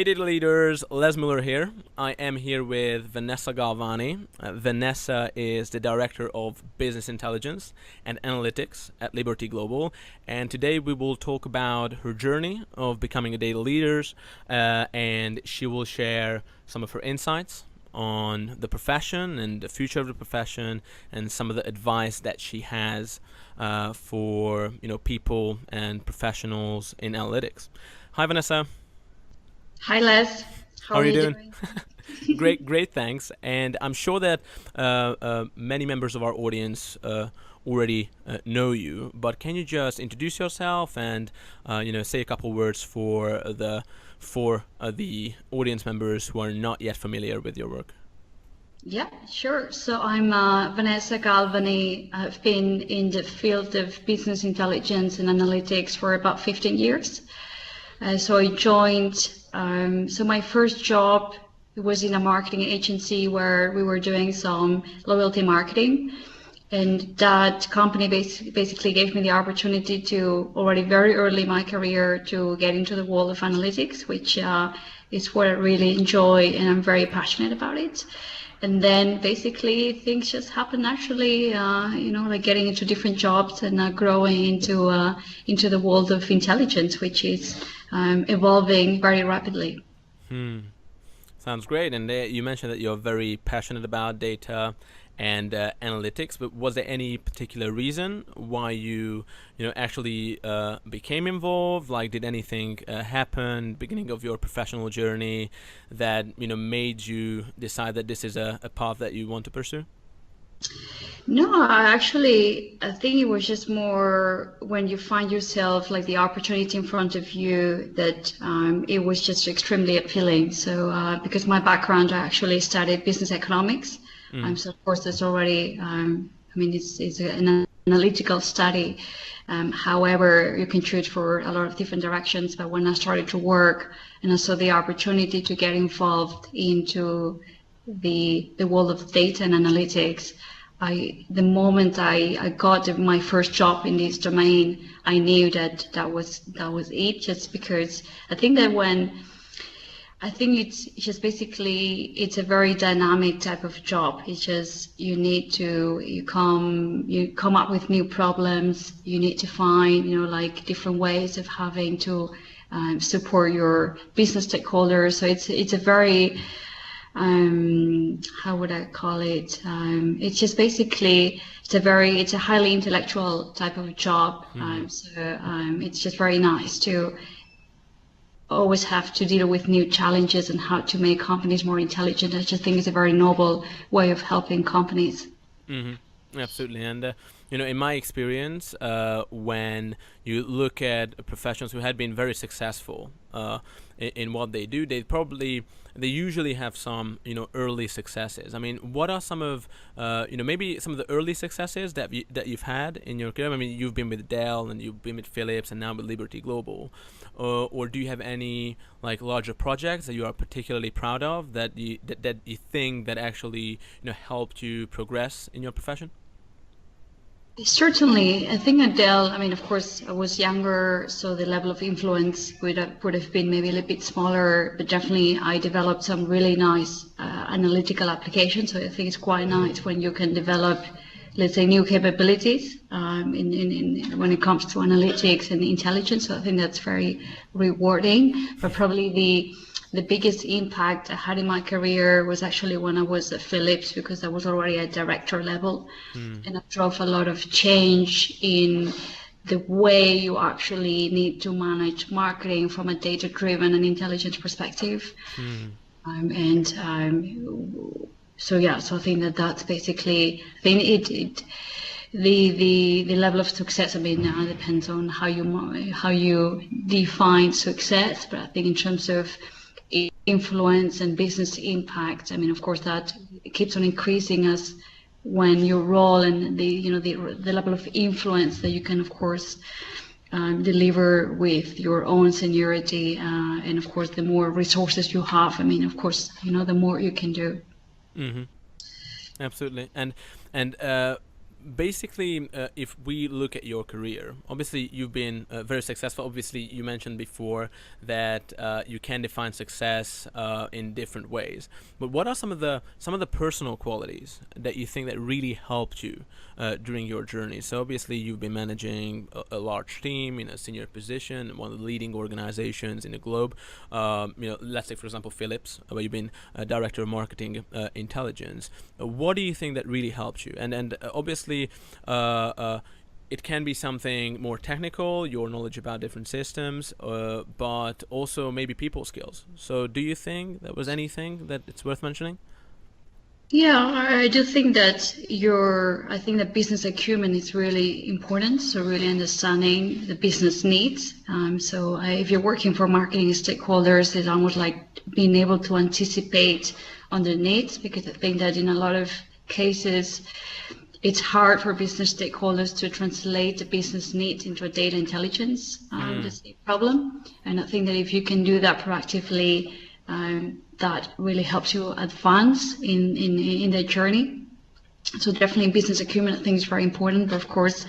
Hey data leaders, Les Muller here. I am here with Vanessa Galvany. Vanessa is the Director of Business Intelligence and Analytics at Liberty Global. And today we will talk about her journey of becoming a data leader, and she will share some of her insights on the profession and the future of the profession and some of the advice that she has for people and professionals in analytics. Hi Vanessa. Hi Les, how How are are you you doing? doing? Great, thanks. And I'm sure that many members of our audience already know you, but can you just introduce yourself and say a couple words for the audience members who are not yet familiar with your work? Yeah, sure. So I'm Vanessa Galvany. I've been in the field of business intelligence and analytics for about 15 years. So I joined, so my first job was in a marketing agency where we were doing some loyalty marketing. And that company basically gave me the opportunity to, already very early in my career, to get into the world of analytics, which is what I really enjoy, and I'm very passionate about it. And then basically things just happen naturally, like getting into different jobs and growing into the world of intelligence, which is evolving very rapidly. Sounds great. And you mentioned that you're very passionate about data and analytics, but was there any particular reason why you actually became involved? Like, did anything happen beginning of your professional journey that made you decide that this is a path that you want to pursue? No, I think it was just more when you find yourself like the opportunity in front of you that it was just extremely appealing. So because my background, I actually studied business economics. So of course there's already, it's an analytical study. However, you can choose for a lot of different directions. But when I started to work and I saw the opportunity to get involved into the world of data and analytics, the moment I got my first job in this domain, I knew that was it. Just because I think it's just basically it's a very dynamic type of job. It's just you come up with new problems. You need to find like different ways of having to support your business stakeholders. So it's a very how would I call it? It's just basically it's a highly intellectual type of job. It's just very nice to always have to deal with new challenges and how to make companies more intelligent. I just think it's a very noble way of helping companies. Absolutely. And in my experience, when you look at professionals who had been very successful in what they do, they usually have some early successes. I mean, what are some of maybe some of the early successes that you've had in your career? I mean, you've been with Dell and you've been with Philips and now with Liberty Global, or do you have any like larger projects that you are particularly proud of that you think that actually helped you progress in your profession? Certainly, I think Adele, of course, I was younger, so the level of influence would have been maybe a little bit smaller, but definitely I developed some really nice analytical applications. So I think it's quite nice when you can develop, let's say, new capabilities when it comes to analytics and intelligence. So I think that's very rewarding, but probably the biggest impact I had in my career was actually when I was at Philips, because I was already at director level, and I drove a lot of change in the way you actually need to manage marketing from a data-driven and intelligence perspective. So I think that's basically, the level of success, depends on how you define success, but I think in terms of influence and business impact, of course that keeps on increasing as when your role and the level of influence that you can of course deliver with your own seniority, and of course the more resources you have, of course the more you can do. Absolutely. And basically, if we look at your career, obviously you've been very successful. Obviously, you mentioned before that you can define success in different ways. But what are some of the personal qualities that you think that really helped you during your journey? So obviously, you've been managing a large team in a senior position, one of the leading organizations in the globe. Let's say, for example, Philips, where you've been director of marketing intelligence. What do you think that really helped you? And obviously, it can be something more technical, your knowledge about different systems, but also maybe people skills. So do you think there was anything that it's worth mentioning? Yeah, I do think that I think that business acumen is really important. So really understanding the business needs. If you're working for marketing stakeholders, it's almost like being able to anticipate on their needs, because I think that in a lot of cases, it's hard for business stakeholders to translate the business needs into a data intelligence that's a problem. And I think that if you can do that proactively, that really helps you advance in the journey. So definitely business acumen, I think, is very important. But of course,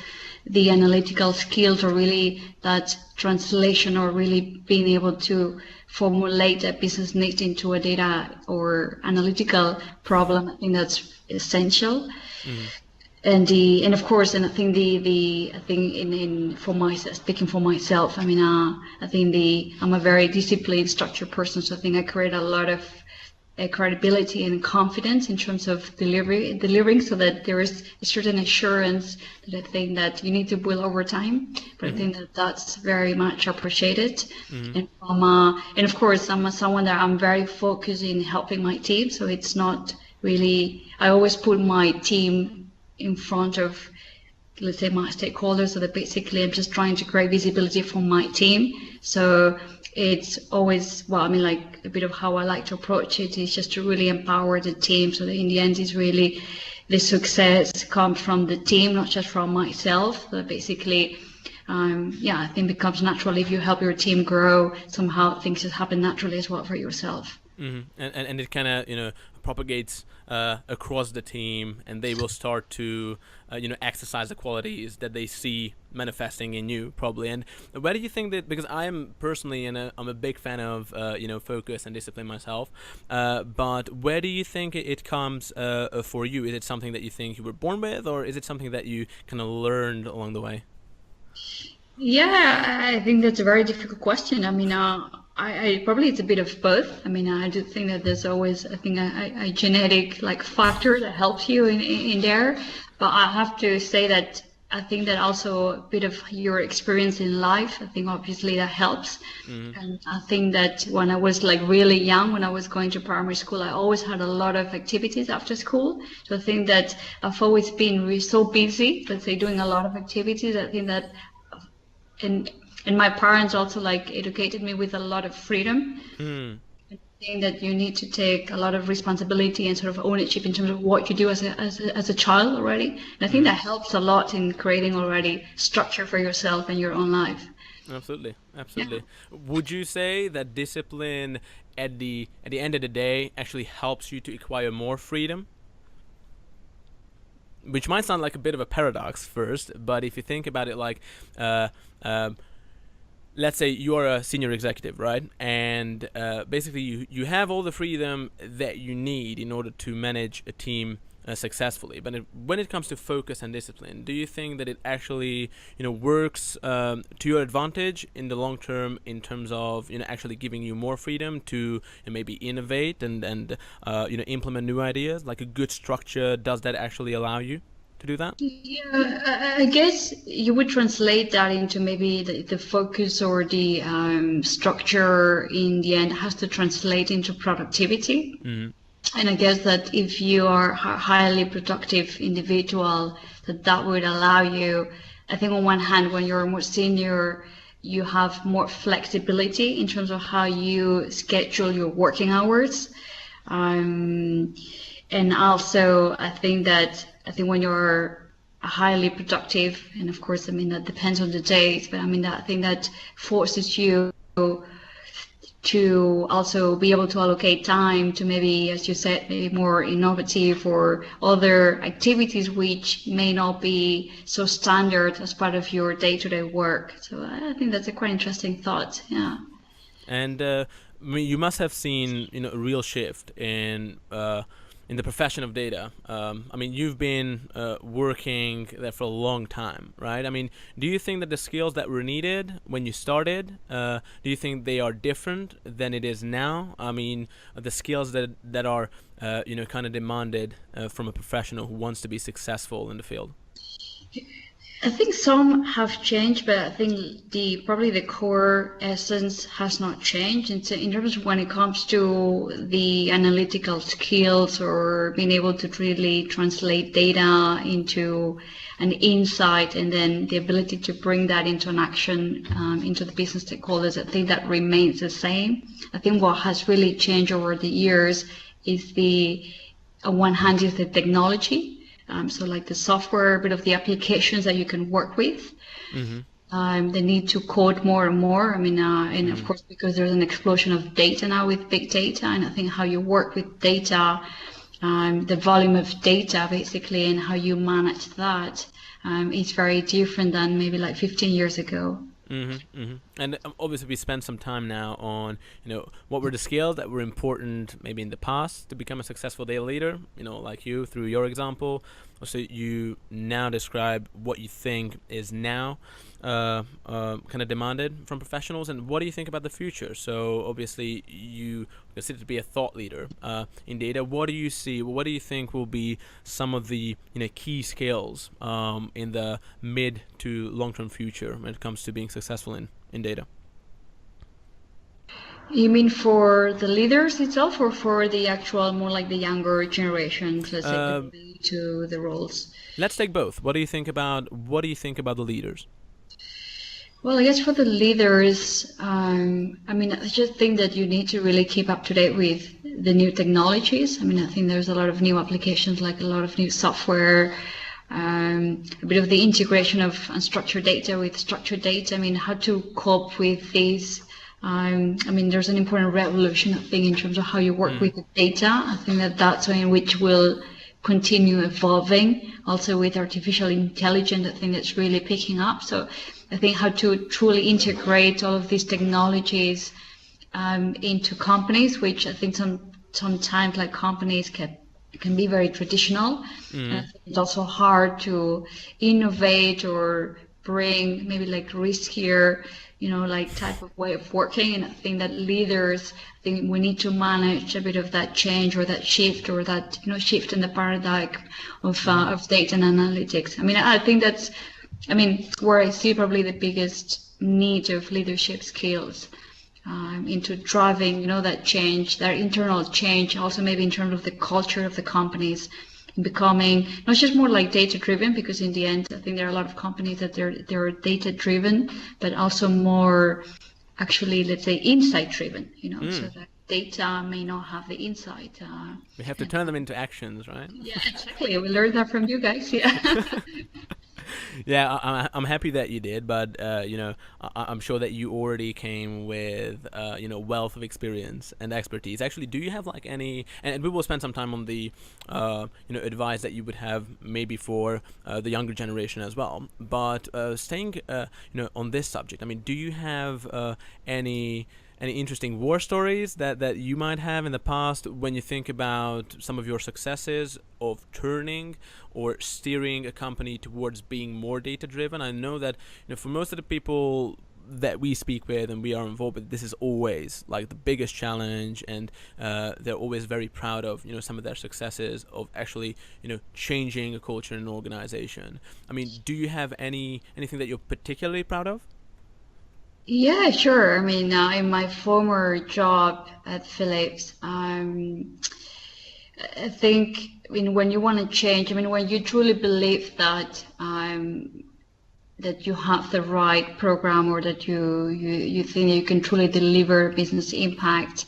the analytical skills, or really that translation, or really being able to formulate a business need into a data or analytical problem, I think that's essential. And of course, and I think I think in for myself, speaking for myself, I mean, I think I'm a very disciplined, structured person, so I think I create a lot of credibility and confidence in terms of delivering, so that there is a certain assurance that I think that you need to build over time. But I think that that's very much appreciated. And of course, someone that I'm very focused in helping my team. So it's not really, I always put my team in front of, let's say, my stakeholders, so that basically I'm just trying to create visibility for my team. So it's always, well, I mean, like a bit of how I like to approach it is just to really empower the team, so that in the end is really the success comes from the team, not just from myself. So basically, I think it becomes natural. If you help your team grow, somehow things just happen naturally as well for yourself. And it kind of propagates across the team, and they will start to exercise the qualities that they see manifesting in you, probably. And where do you think that, because I am personally, and I'm a big fan of focus and discipline myself, but where do you think it comes for you? Is it something that you think you were born with, or is it something that you kind of learned along the way? Yeah, I think that's a very difficult question. I mean, I probably it's a bit of both. I mean, I do think that there's always, I think, a genetic like factor that helps you in there. But I have to say that I think that also a bit of your experience in life, I think obviously that helps. And I think that when I was like really young, when I was going to primary school, I always had a lot of activities after school. So I think that I've always been so busy, let's say, doing a lot of activities. I think that, and my parents also like educated me with a lot of freedom. I think that you need to take a lot of responsibility and sort of ownership in terms of what you do as a child already. And I think that helps a lot in creating already structure for yourself and your own life. Absolutely. Yeah. Would you say that discipline at the end of the day actually helps you to acquire more freedom? Which might sound like a bit of a paradox first, but if you think about it, like let's say you're a senior executive, right? And basically you have all the freedom that you need in order to manage a team successfully. But when it comes to focus and discipline, do you think that it actually works to your advantage in the long term, in terms of actually giving you more freedom to maybe innovate and implement new ideas? Like a good structure, does that actually allow you to do that? Yeah, I guess you would translate that into maybe the focus or the structure in the end has to translate into productivity. And I guess that if you are a highly productive individual, that would allow you, I think on one hand, when you're more senior, you have more flexibility in terms of how you schedule your working hours. And also, I think when you're highly productive, and of course, I mean, that depends on the days, but I mean, I think that forces you to also be able to allocate time to maybe, as you said, maybe more innovative or other activities which may not be so standard as part of your day-to-day work. So I think that's a quite interesting thought. Yeah. And I mean, you must have seen, a real shift in the profession of data. I mean, you've been working there for a long time, right? I mean, do you think that the skills that were needed when you started, do you think they are different than it is now? I mean, the skills that are, kind of demanded from a professional who wants to be successful in the field. I think some have changed, but I think probably the core essence has not changed. In terms of when it comes to the analytical skills or being able to really translate data into an insight, and then the ability to bring that into an action into the business stakeholders, I think that remains the same. I think what has really changed over the years is on one hand is the technology. So like the software, a bit of the applications that you can work with. They need to code more and more. I mean, and of course, because there's an explosion of data now with big data, and I think how you work with data, the volume of data basically, and how you manage that is very different than maybe like 15 years ago. And obviously, we spent some time now on, what were the skills that were important maybe in the past to become a successful data leader, like you through your example. So you now describe what you think is now kind of demanded from professionals, and what do you think about the future? So obviously you consider to be a thought leader in data. What do you see? What do you think will be some of the key skills in the mid to long-term future when it comes to being successful in data? You mean for the leaders itself, or for the actual more like the younger generations, let's say, to the roles? Let's take both. What do you think about the leaders? Well, I guess for the leaders, I mean, I just think that you need to really keep up to date with the new technologies. I mean, I think there's a lot of new applications, like a lot of new software, a bit of the integration of unstructured data with structured data. I mean, how to cope with these. I mean, there's an important revolution, I think, in terms of how you work with the data. I think that's something which will continue evolving. Also with artificial intelligence, I think that's really picking up. So I think how to truly integrate all of these technologies into companies, which I think sometimes like companies can be very traditional. And I think it's also hard to innovate or bring maybe like riskier, like type of way of working. And I think that leaders, I think we need to manage a bit of that change or that shift or that, shift in the paradigm of data and analytics. I mean, I think that's, where I see probably the biggest need of leadership skills into driving, that change, that internal change, also maybe in terms of the culture of the companies, becoming not just more like data driven, because in the end I think there are a lot of companies that they're data driven, but also more actually, let's say, insight driven, so that data may not have the insight. We have to turn them into actions, right? Yeah, exactly. We learned that from you guys. Yeah. Yeah, I'm happy that you did, but I'm sure that you already came with wealth of experience and expertise. Actually, do you have like any? And we will spend some time on the advice that you would have maybe for the younger generation as well. But staying on this subject, I mean, do you have any interesting war stories that you might have in the past when you think about some of your successes of turning or steering a company towards being more data driven? I know that for most of the people that we speak with and we are involved with, this is always like the biggest challenge, and they're always very proud of some of their successes of actually changing a culture in an organization. I mean, do you have anything that you're particularly proud of? Yeah, sure. I mean, in my former job at Philips, I think, when you want to change, when you truly believe that that you have the right program, or that you think you can truly deliver business impact,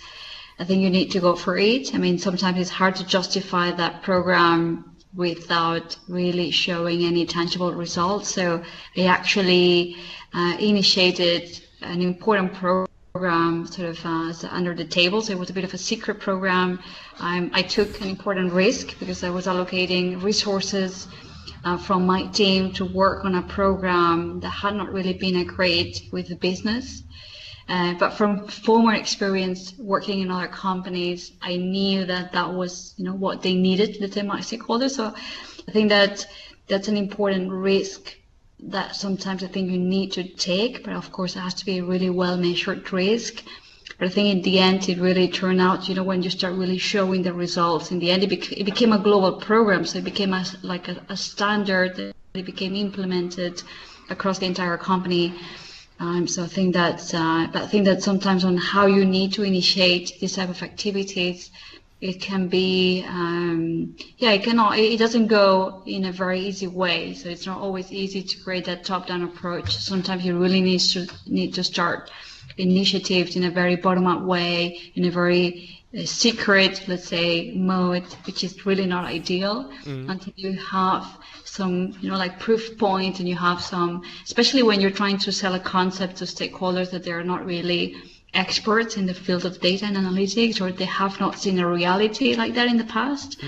I think you need to go for it. I mean, sometimes it's hard to justify that program without really showing any tangible results. So I actually initiated an important program program sort of under the table, so it was a bit of a secret program. I took an important risk because I was allocating resources from my team to work on a program that had not really been agreed with the business. But from former experience working in other companies, I knew that that was, what they needed, let's say, my stakeholders. So I think that that's an important risk that sometimes I think you need to take, but of course it has to be a really well measured risk. But I think in the end it really turned out, when you start really showing the results, in the end it became a global program, so it became like a standard that it became implemented across the entire company. So I think that sometimes on how you need to initiate this type of activities, it can be, it doesn't go in a very easy way. So it's not always easy to create that top-down approach. Sometimes you really need to start initiatives in a very bottom-up way, in a very secret, let's say, mode, which is really not ideal until you have some, like proof points, and you have some, especially when you're trying to sell a concept to stakeholders that they're not really experts in the field of data and analytics, or they have not seen a reality like that in the past.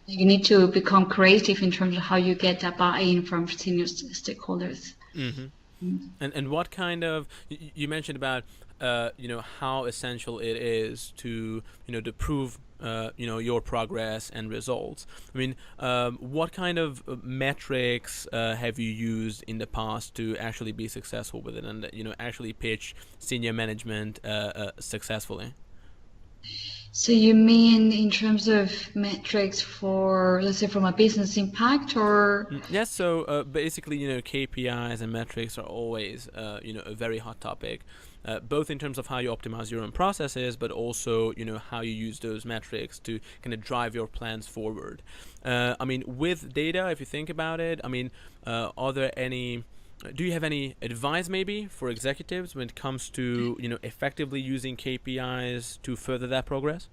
You need to become creative in terms of how you get that buy-in from senior stakeholders. And what kind of, you mentioned about how essential it is to to prove your progress and results. I mean, what kind of metrics have you used in the past to actually be successful with it, and actually pitch senior management successfully? So you mean in terms of metrics for, let's say, from a business impact, or? Yes. So basically, KPIs and metrics are always a very hot topic. Both in terms of how you optimize your own processes, but also how you use those metrics to kind of drive your plans forward. I mean, with data, if you think about it, I mean, do you have any advice maybe for executives when it comes to effectively using KPIs to further that progress?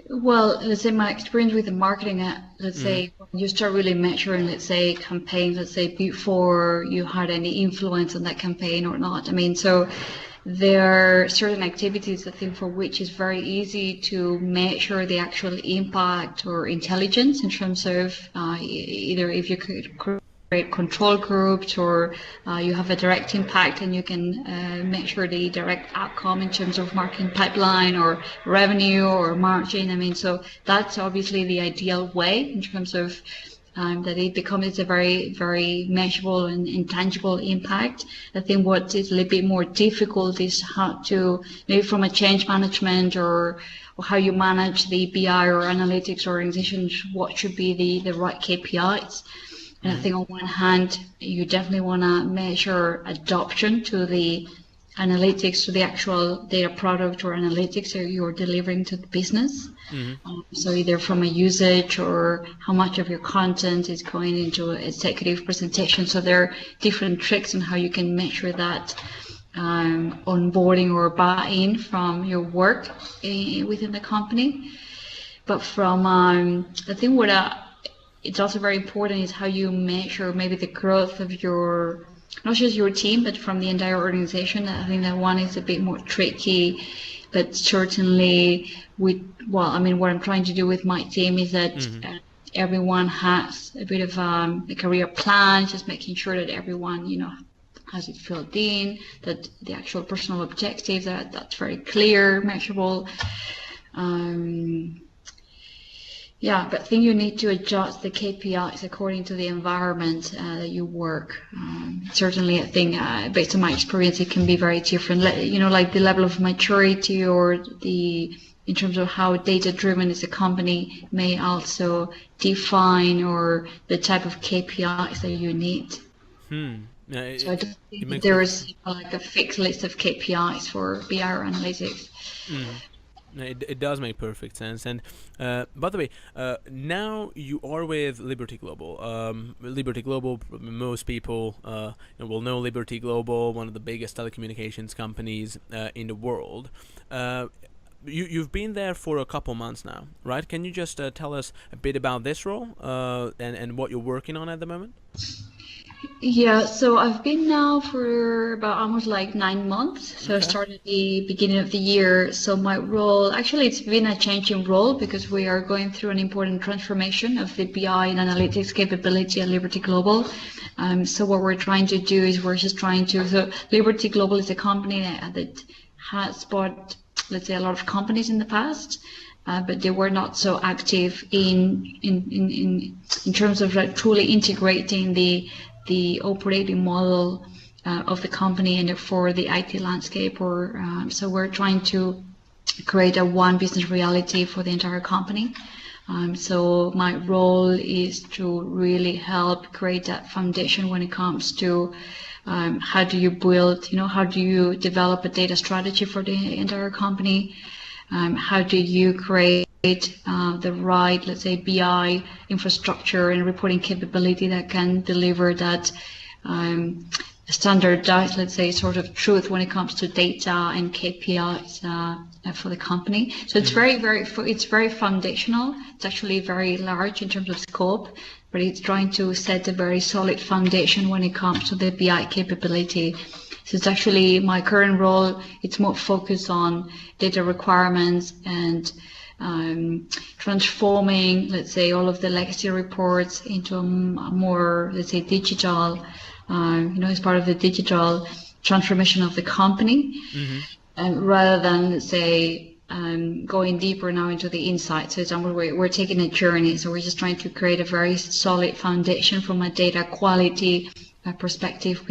Well, let's say my experience with the marketing, let's say when you start really measuring, let's say, campaigns, let's say before you had any influence on that campaign or not. I mean, so there are certain activities, I think, for which it's very easy to measure the actual impact or intelligence in terms of either if you could create control groups, or you have a direct impact and you can measure the direct outcome in terms of marketing pipeline or revenue or margin. I mean, so that's obviously the ideal way in terms of that it becomes a very, very measurable and intangible impact. I think what is a little bit more difficult is how to, maybe from a change management or how you manage the BI or analytics organization, what should be the right KPIs. And I think on one hand, you definitely want to measure adoption to the analytics, to the actual data product or analytics that you're delivering to the business. So either from a usage or how much of your content is going into executive presentation. So there are different tricks on how you can measure that onboarding or buy-in from your work within the company. But from, I think it's also very important is how you measure maybe the growth of your, not just your team, but from the entire organization. I think that one is a bit more tricky, but certainly what I'm trying to do with my team is that everyone has a bit of a career plan, just making sure that everyone, has it filled in, that the actual personal objectives, that's very clear, measurable. But I think you need to adjust the KPIs according to the environment that you work. Certainly, I think based on my experience, it can be very different. Like the level of maturity or in terms of how data-driven is a company may also define or the type of KPIs that you need. So I don't think there is like a fixed list of KPIs for BI or analytics. It does make perfect sense. And by the way, now you are with Liberty Global. Liberty Global, most people will know Liberty Global, one of the biggest telecommunications companies in the world. You've been there for a couple months now, right? Can you just tell us a bit about this role and what you're working on at the moment? Yeah, so I've been now for about almost like 9 months. So I Okay. started the beginning of the year. So my role, actually, it's been a change in role because we are going through an important transformation of the BI and analytics capability at Liberty Global. So what we're trying to do is we're just trying to, so Liberty Global is a company that has bought, let's say, a lot of companies in the past. But they were not so active in terms of like truly integrating the operating model of the company and for the IT landscape. Or so we're trying to create a one business reality for the entire company. So my role is to really help create that foundation when it comes to how do you build, how do you develop a data strategy for the entire company? How do you create the right, let's say, BI infrastructure and reporting capability that can deliver that standardized, let's say, sort of truth when it comes to data and KPIs for the company. So it's it's very foundational. It's actually very large in terms of scope, but it's trying to set a very solid foundation when it comes to the BI capability. So it's actually my current role, it's more focused on data requirements and transforming, let's say, all of the legacy reports into a more, let's say, digital, as part of the digital transformation of the company, rather than, let's say, going deeper now into the insights. So we're taking a journey. So we're just trying to create a very solid foundation from a data quality perspective.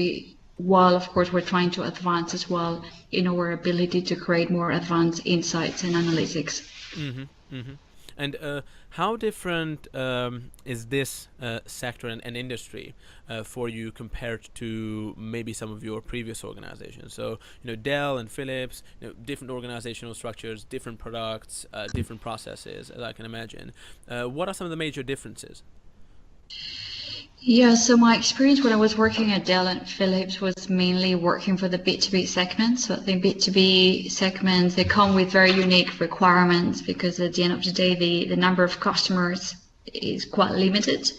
While of course we're trying to advance as well in our ability to create more advanced insights and analytics. And how different is this sector and industry for you compared to maybe some of your previous organizations? So, Dell and Philips, different organizational structures, different products, different processes, as I can imagine. What are some of the major differences? Yeah, so my experience when I was working at Dell and Philips was mainly working for the B2B segment. So I think B2B segments, they come with very unique requirements because at the end of the day, the number of customers is quite limited.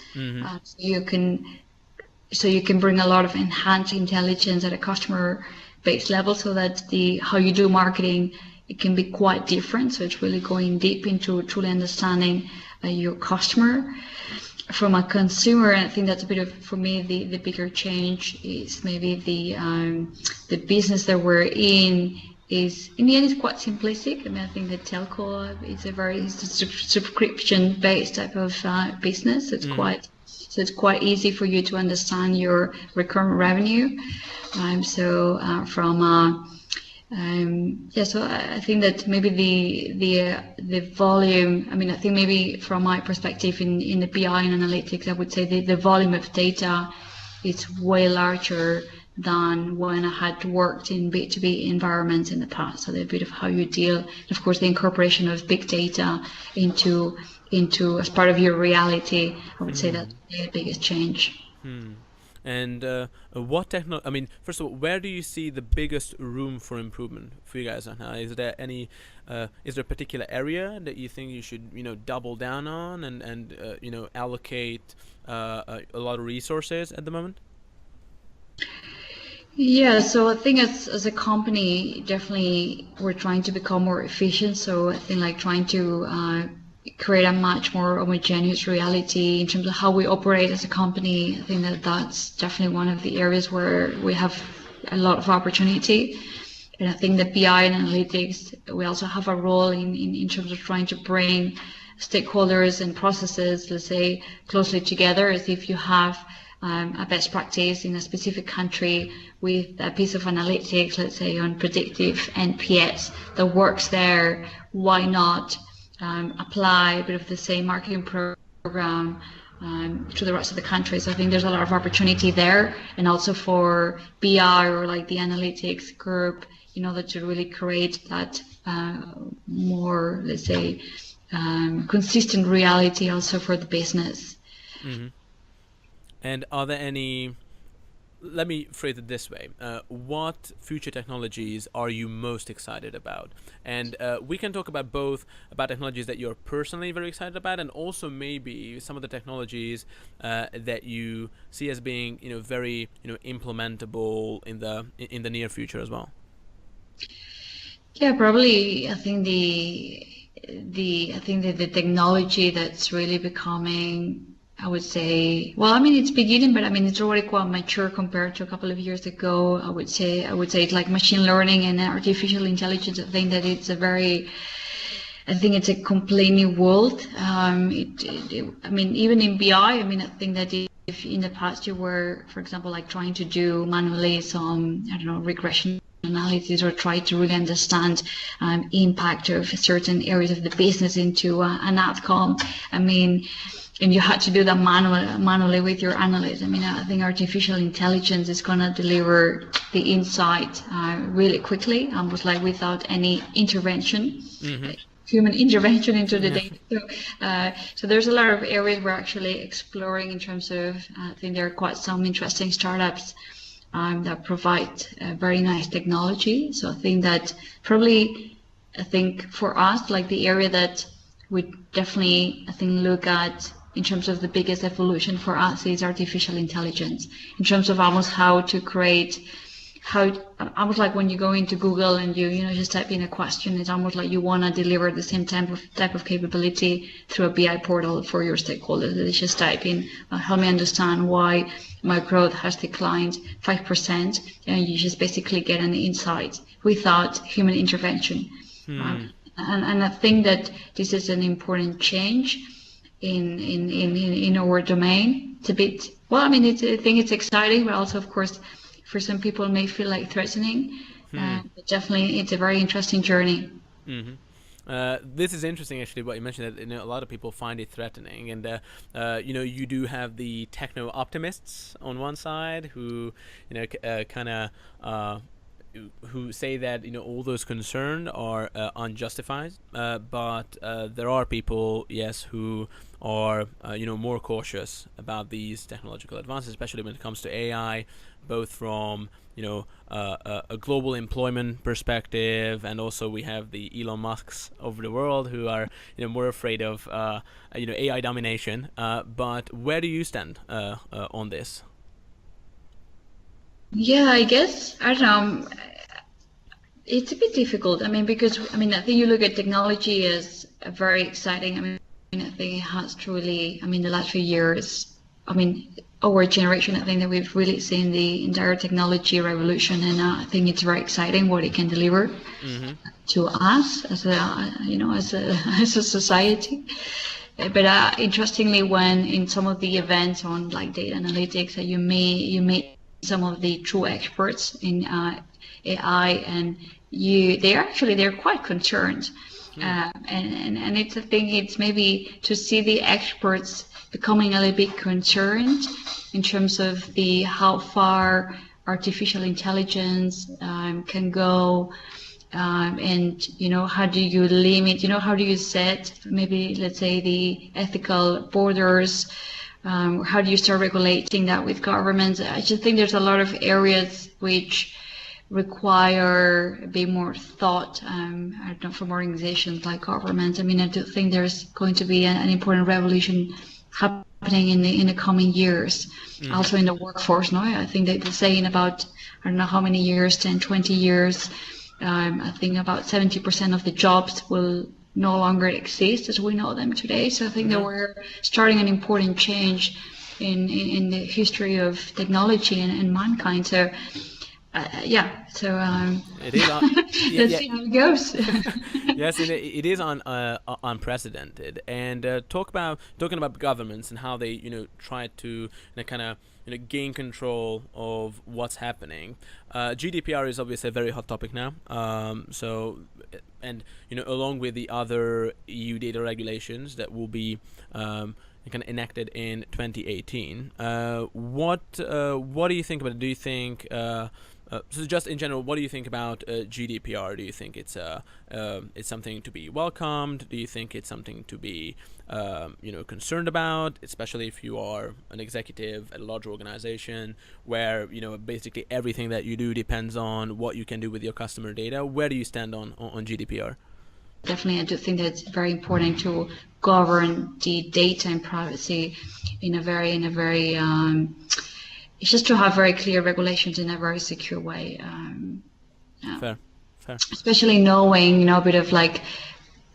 So you can bring a lot of enhanced intelligence at a customer base level so that how you do marketing, it can be quite different. So it's really going deep into truly understanding your customer. From a consumer, I think that's a bit of, for me, the bigger change is maybe the business that we're in is, in the end, is quite simplistic. I mean, I think the telco is it's a subscription-based type of business. It's quite easy for you to understand your recurrent revenue. So I think that maybe the volume, I mean, I think maybe from my perspective in the BI and analytics, I would say the volume of data is way larger than when I had worked in B2B environments in the past. So the bit of how you deal, of course, the incorporation of big data into as part of your reality, I would say that's the biggest change. And what I mean, first of all, where do you see the biggest room for improvement for you guys right now? Is there is there a particular area that you think you should, double down on and allocate a lot of resources at the moment? Yeah, so I think as a company, definitely we're trying to become more efficient. So I think like trying to create a much more homogeneous reality in terms of how we operate as a company. I think that's definitely one of the areas where we have a lot of opportunity. And I think that BI and analytics, we also have a role in terms of trying to bring stakeholders and processes, let's say, closely together, as if you have a best practice in a specific country with a piece of analytics, let's say on predictive NPS that works there, why not apply a bit of the same marketing program to the rest of the country? So I think there's a lot of opportunity there, and also for BI or like the analytics group, in order to really create that more, let's say, consistent reality also for the business. And are there any let me phrase it this way. What future technologies are you most excited about? And we can talk about both about technologies that you're personally very excited about, and also maybe some of the technologies that you see as being, very, implementable in the near future as well. Yeah, probably. I think the technology that's really becoming, I would say, well, I mean, it's beginning, but I mean, it's already quite mature compared to a couple of years ago. I would say it's like machine learning and artificial intelligence. I think it's a complete new world. I mean, even in BI, I mean, I think that if in the past you were, for example, like trying to do manually some, I don't know, regression analysis or try to really understand impact of certain areas of the business into an outcome. I mean, and you had to do that manually with your analyst. I mean, I think artificial intelligence is going to deliver the insight really quickly, almost like without any intervention. Mm-hmm. Human intervention into the Yeah. data. So there's a lot of areas we're actually exploring in terms of, I think there are quite some interesting startups that provide very nice technology. So I think that probably, I think for us, like the area that we definitely, I think, look at in terms of the biggest evolution for us is artificial intelligence, in terms of almost how to create, almost like when you go into Google and you just type in a question, it's almost like you want to deliver the same type of capability through a BI portal for your stakeholders. They just type in, help me understand why my growth has declined 5%, and you just basically get an insight without human intervention. And I think that this is an important change in our domain. It's a bit, well, I mean, I think it's exciting, but also, of course, for some people, it may feel like threatening. But definitely, it's a very interesting journey. Mm-hmm. This is interesting, actually, what you mentioned, that a lot of people find it threatening, and you do have the techno optimists on one side who kind of who say that all those concerned are unjustified, but there are people, yes, who are more cautious about these technological advances, especially when it comes to AI, both from a global employment perspective, and also we have the Elon Musks of the world who are more afraid of AI domination. But where do you stand on this? Yeah, I guess, I don't know. It's a bit difficult. I mean, because I mean, I think you look at technology as very exciting. I mean, I think it has truly. I mean, the last few years. I mean, our generation. I think that we've really seen the entire technology revolution, and I think it's very exciting what it can deliver to us as as a society. But interestingly, when in some of the events on like data analytics, that you meet some of the true experts in AI, and they're quite concerned, and it's, I think it's maybe to see the experts becoming a little bit concerned in terms of the how far artificial intelligence can go. And how do you limit, how do you set maybe, let's say, the ethical borders, how do you start regulating that with governments? I just think there's a lot of areas which require a bit more thought, I don't know, from organizations like governments. I mean, I do think there's going to be an important revolution happening in the coming years, also in the workforce. No, I think they say in about, I don't know how many years, 10, 20 years, I think about 70% of the jobs will no longer exist as we know them today. So I think that we're starting an important change in the history of technology and mankind. So so it is let's see how it goes. Yes, it is unprecedented. And talking about governments and how they try to kind of gain control of what's happening. GDPR is obviously a very hot topic now. So, and along with the other EU data regulations that will be kind of enacted in 2018. What do you think about it? Do you think So just in general, what do you think about GDPR? Do you think it's something to be welcomed? Do you think it's something to be concerned about, especially if you are an executive at a large organization where basically everything that you do depends on what you can do with your customer data? Where do you stand on GDPR? Definitely, I do think that it's very important to govern the data and privacy in a very it's just to have very clear regulations in a very secure way. Yeah. Fair. Especially knowing, a bit of like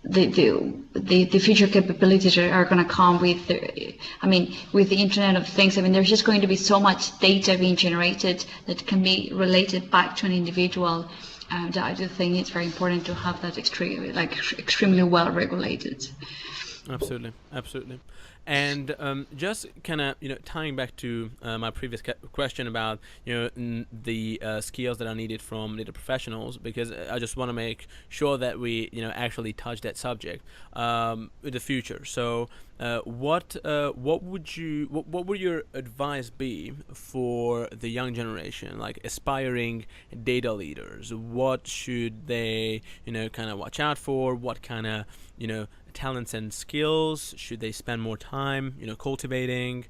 the future capabilities are going to come with with the Internet of Things. There's just going to be so much data being generated that can be related back to an individual. That I do think it's very important to have that extremely well regulated. Absolutely. And just kind of tying back to my previous question about the skills that are needed from data professionals, because I just want to make sure that we actually touch that subject in the future. So what would your advice be for the young generation, like aspiring data leaders? What should they kind of watch out for? What kind of talents and skills should they spend more time cultivating?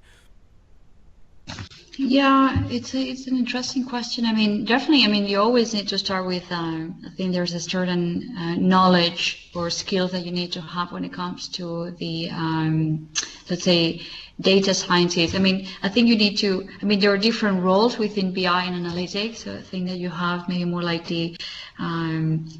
Yeah, it's an interesting question. Definitely. You always need to start with. I think there's a certain knowledge or skills that you need to have when it comes to the, let's say, data scientists. I think you need to. There are different roles within BI and analytics. So I think that you have maybe more like the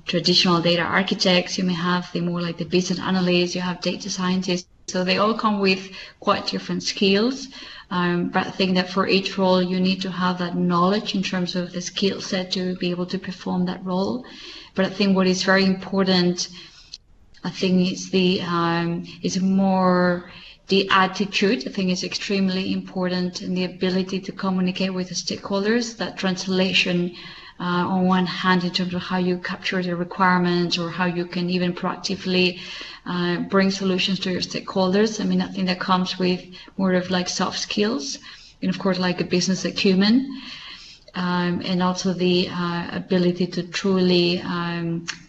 traditional data architects. You may have the more like the business analysts. You have data scientists. So they all come with quite different skills. But I think that for each role, you need to have that knowledge in terms of the skill set to be able to perform that role. But I think what is very important, I think, is more the attitude. I think is extremely important, and the ability to communicate with the stakeholders. That translation, on one hand, in terms of how you capture the requirements or how you can even proactively bring solutions to your stakeholders. I think that comes with more of like soft skills, and of course like a business acumen, and also the ability to truly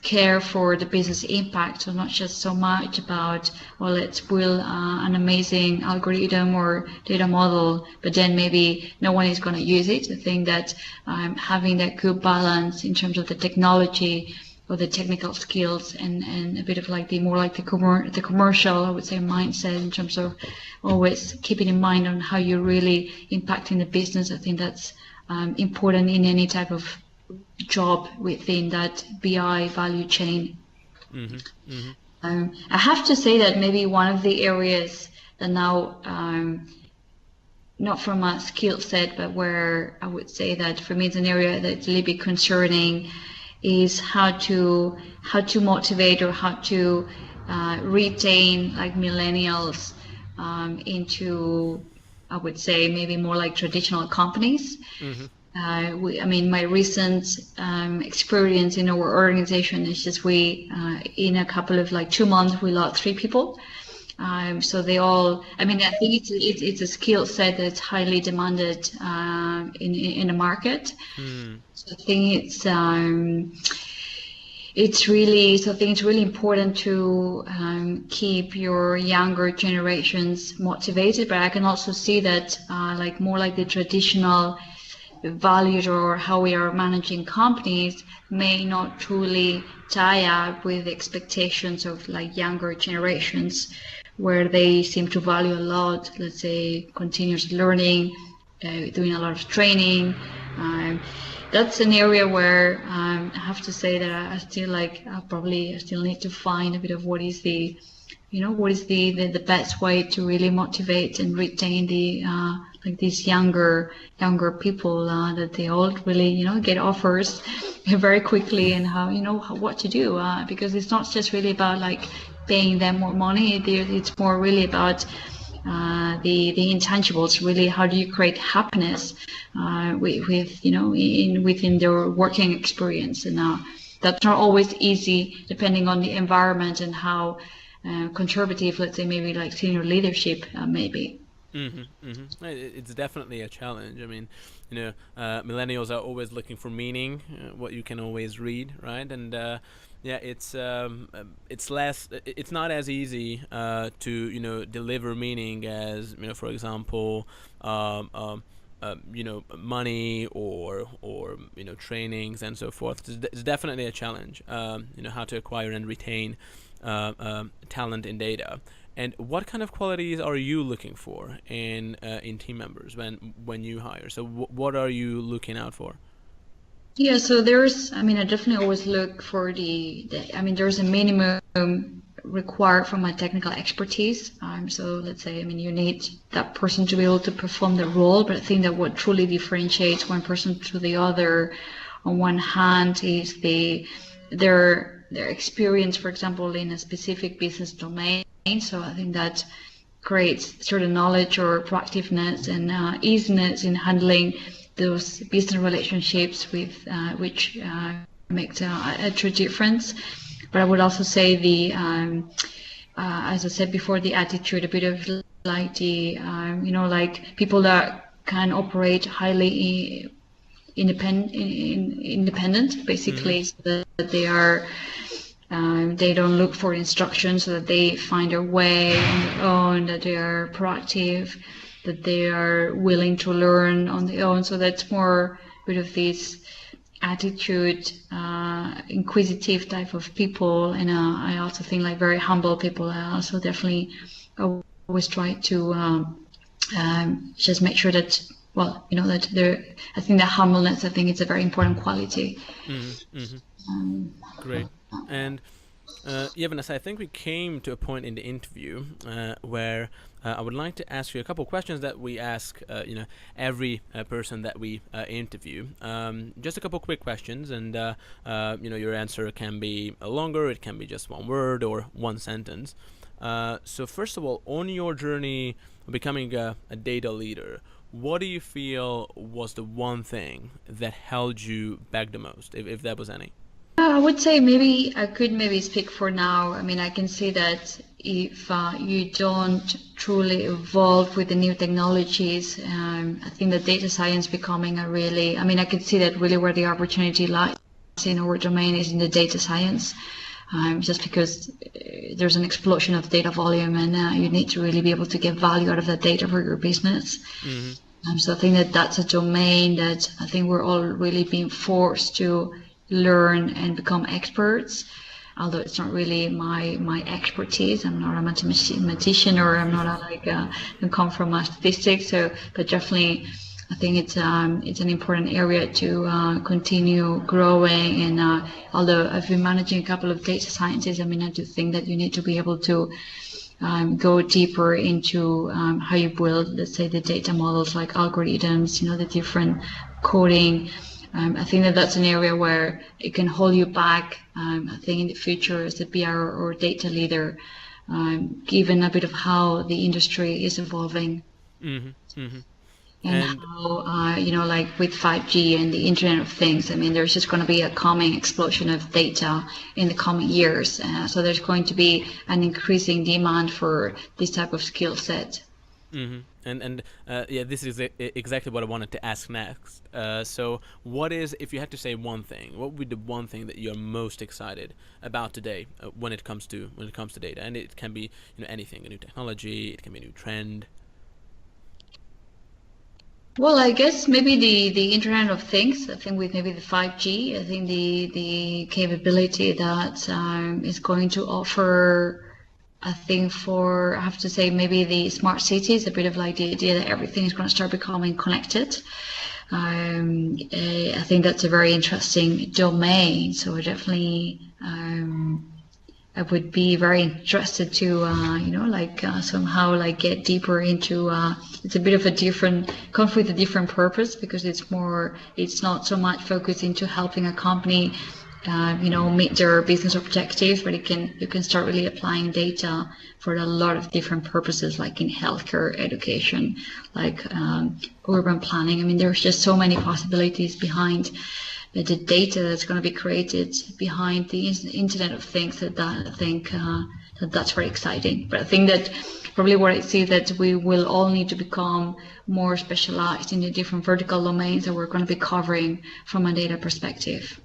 care for the business impact. So not just so much about, well, let's build an amazing algorithm or data model, but then maybe no one is going to use it. I think that having that good balance in terms of the technology or the technical skills and a bit of like the commercial, I would say, mindset in terms of always keeping in mind on how you're really impacting the business. I think that's important in any type of job within that BI value chain. I have to say that maybe one of the areas that now, not from a skill set, but where I would say that for me it's an area that's a little bit concerning, is how to motivate or how to retain like millennials into, I would say, maybe more like traditional companies. My recent experience in our organization is just we in a couple of 2 months we lost 3 people. So they all, I think it's a skill set that's highly demanded in the market. So I think it's really important to keep your younger generations motivated. But I can also see that more like the traditional values or how we are managing companies may not truly tie up with the expectations of younger generations, where they seem to value a lot, let's say, continuous learning, doing a lot of training. That's an area where I have to say that I still I still need to find a bit of what is the best way to really motivate and retain the these younger people, that they all really get offers very quickly, and how what to do, because it's not just really about paying them more money. It's more really about the intangibles. Really, how do you create happiness within their working experience? And that's not always easy, depending on the environment and how conservative, let's say, maybe senior leadership maybe. It's definitely a challenge. I mean, millennials are always looking for meaning, what you can always read, right? And yeah, it's not as easy to deliver meaning as for example, um, um, money or trainings and so forth. It's definitely a challenge. How to acquire and retain talent in data. And what kind of qualities are you looking for in team members when you hire? So what are you looking out for? Yeah, so I mean, I definitely always look for I mean, there's a minimum required for my technical expertise. So let's say, I mean, you need that person to be able to perform the role, but I think that what truly differentiates one person to the other, on one hand, is their experience, for example, in a specific business domain. So I think that creates certain knowledge or proactiveness and easiness in handling those business relationships with which makes a true difference. But I would also say as I said before, the attitude, a bit of like like people that can operate highly independent, basically, so that they don't look for instructions, so that they find their way on their own, that they are proactive, that they are willing to learn on their own. So that's more a bit of this attitude, inquisitive type of people. And I also think like very humble people. I also definitely always try to just make sure that, well, that I think that humbleness, I think it's a very important quality. Great. And yeah, Vanessa, I think we came to a point in the interview where I would like to ask you a couple of questions that we ask, every person that we interview. Just a couple of quick questions, and your answer can be longer. It can be just one word or one sentence. So first of all, on your journey becoming a data leader, what do you feel was the one thing that held you back the most, if there was any? I would say maybe I could maybe speak for now. I mean, I can say that if you don't truly evolve with the new technologies, I think that data science becoming I can see that really where the opportunity lies in our domain is in the data science, just because there's an explosion of data volume, and you need to really be able to get value out of that data for your business. So I think that that's a domain that I think we're all really being forced to learn and become experts, although it's not really my expertise. I'm not a mathematician, or I'm not I come from statistics. So, but definitely, I think it's an important area to continue growing. And although I've been managing a couple of data scientists, I mean, I do think that you need to be able to go deeper into how you build, let's say, the data models, like algorithms, the different coding. I think that that's an area where it can hold you back. I think in the future as a PR or data leader, given a bit of how the industry is evolving. And how, like with 5G and the Internet of Things, I mean, there's just going to be a coming explosion of data in the coming years. So there's going to be an increasing demand for this type of skill set. And yeah, this is exactly what I wanted to ask next. So if you had to say one thing, what would be the one thing that you're most excited about today when it comes to data? And it can be anything, a new technology, it can be a new trend. Well, I guess maybe the Internet of Things. I think with maybe the 5G, I think the capability that is going to offer. I think I have to say, maybe the smart cities, a bit of like the idea that everything is going to start becoming connected. I think that's a very interesting domain. So I would be very interested to, somehow like get deeper into. It's a bit of comes with a different purpose, because it's not so much focused into helping a company meet their business objectives, but you can start really applying data for a lot of different purposes, like in healthcare, education, like urban planning. I mean, there's just so many possibilities behind the data that's going to be created behind the Internet of Things that I think that's very exciting. But I think that probably what I see that we will all need to become more specialized in the different vertical domains that we're going to be covering from a data perspective.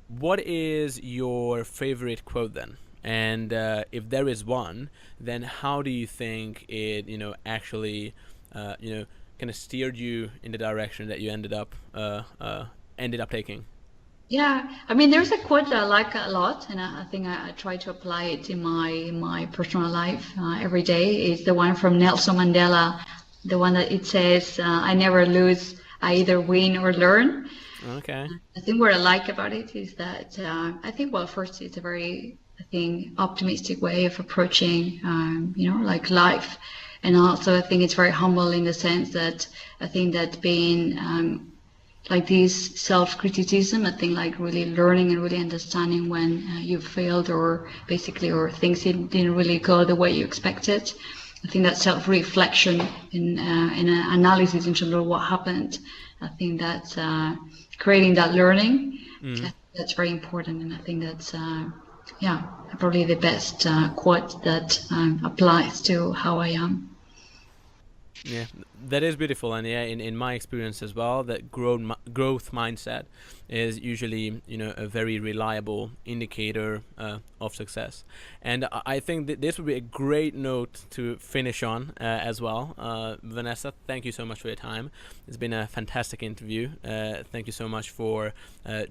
What is your favorite quote then? And if there is one, then how do you think it, actually, kind of steered you in the direction that you ended up taking? Yeah, I mean, there's a quote that I like a lot, and I think I try to apply it in my personal life every day. It's the one from Nelson Mandela, the one that it says, "I never lose, I either win or learn." Okay. I think what I like about it is that I think, well, first it's a very, I think, optimistic way of approaching, like life, and also I think it's very humble in the sense that I think that being like this self-criticism, I think like really learning and really understanding when you failed or things didn't really go the way you expected. I think that self-reflection in an analysis in terms of what happened, I think that creating that learning, that's very important. And I think that's, probably the best quote that applies to how I am. Yeah, that is beautiful, and yeah, in my experience as well, that growth mindset is usually a very reliable indicator of success, and I think that this would be a great note to finish on as well. Vanessa, thank you so much for your time. It's been a fantastic interview. Thank you so much for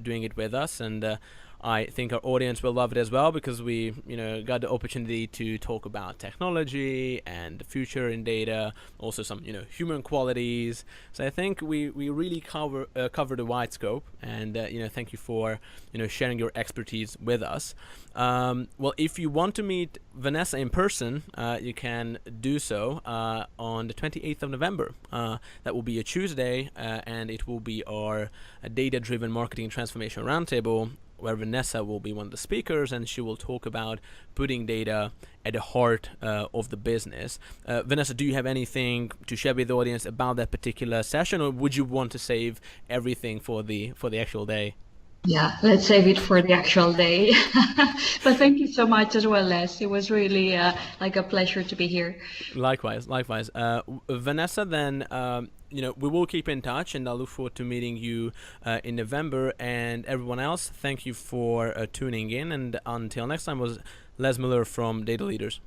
doing it with us, and I think our audience will love it as well because we, got the opportunity to talk about technology and the future in data, also some, human qualities. So I think we really covered a wide scope, and thank you for, sharing your expertise with us. Well, if you want to meet Vanessa in person, you can do so on the 28th of November. That will be a Tuesday, and it will be our data-driven marketing transformation roundtable, where Vanessa will be one of the speakers, and she will talk about putting data at the heart of the business. Vanessa, do you have anything to share with the audience about that particular session, or would you want to save everything for the actual day? Yeah, let's save it for the actual day. But thank you so much as well, Les. It was really like a pleasure to be here. Likewise. Vanessa, then, we will keep in touch, and I look forward to meeting you in November. And everyone else, thank you for tuning in. And until next time, was Les Miller from Data Leaders.